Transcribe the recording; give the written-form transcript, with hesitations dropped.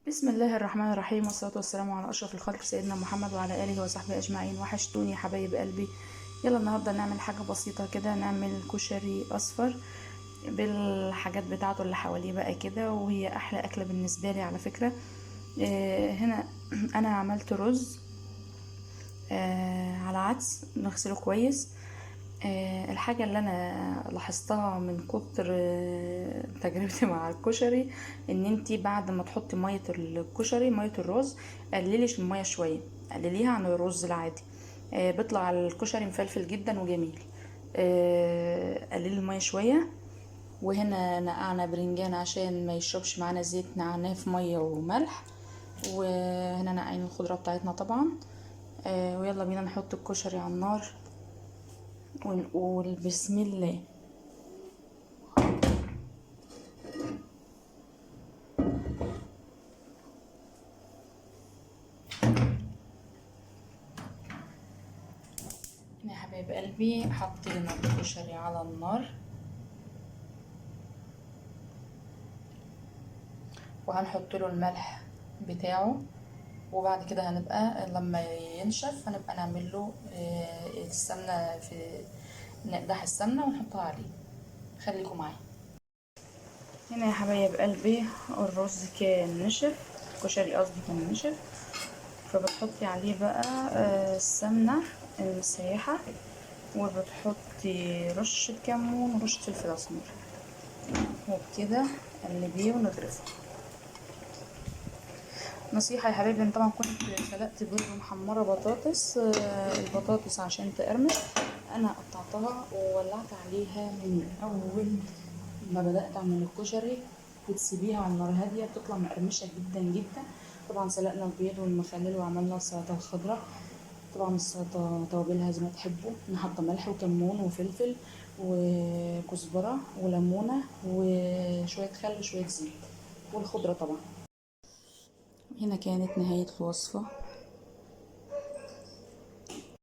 بسم الله الرحمن الرحيم، والصلاة والسلام على أشرف الخلق سيدنا محمد وعلى آله وصحبه أجمعين. وحشتوني يا حبايب قلبي. يلا النهاردة نعمل حاجة بسيطة كده، نعمل كشري أصفر بالحاجات بتاعته اللي حواليه بقى كده، وهي أحلى أكلة بالنسبة لي على فكرة. هنا أنا عملت رز على عدس نغسله كويس. الحاجة اللي انا لاحظتها من كتر تجربتي مع الكشري، ان انتي بعد ما تحطي مية الكشري، مية الرز، قللي المية شوية، قلليها عن الرز العادي. بيطلع الكشري مفلفل جدا وجميل. قللي المية شوية. وهنا نقعنا برنجان عشان ما يشربش معانا زيت، نقعناه في مية وملح. وهنا نقعين الخضرة بتاعتنا طبعا. ويلا بينا نحط الكشري على النار ونقول بسم الله. يا حبايب قلبي، حطينا الكشري على النار وهنحط له الملح بتاعه. وبعد كده هنبقى لما ينشف هنبقى نعمل له السمنه، في نقدح السمنه ونحطها عليه. خليكم معايا. هنا يا حبايب قلبي الرز كان نشف، الكشري قصدي كان نشف. فبتحطي عليه بقى السمنه المسيحه، وبتحطي رشة كمون ورشة فلفل اسمر، وبكده قلبيه ونضربه. نصيحة يا حبايبي، انا طبعا كنت سلقت بيض ومحمرة بطاطس، البطاطس عشان تقرمش انا قطعتها وولعت عليها من اول ما بدأت اعمل الكشري، وتسيبيها على النار هادية بتطلع مقرمشة جدا جدا. طبعا سلقنا البيض والمخلل وعملنا السلطة الخضراء. طبعا السلطة توابلها زي ما تحبوا، نحط ملح وكمون وفلفل وكزبرة وليمونة وشوية خل وشوية زيت والخضرة طبعا. هنا كانت نهاية الوصفة.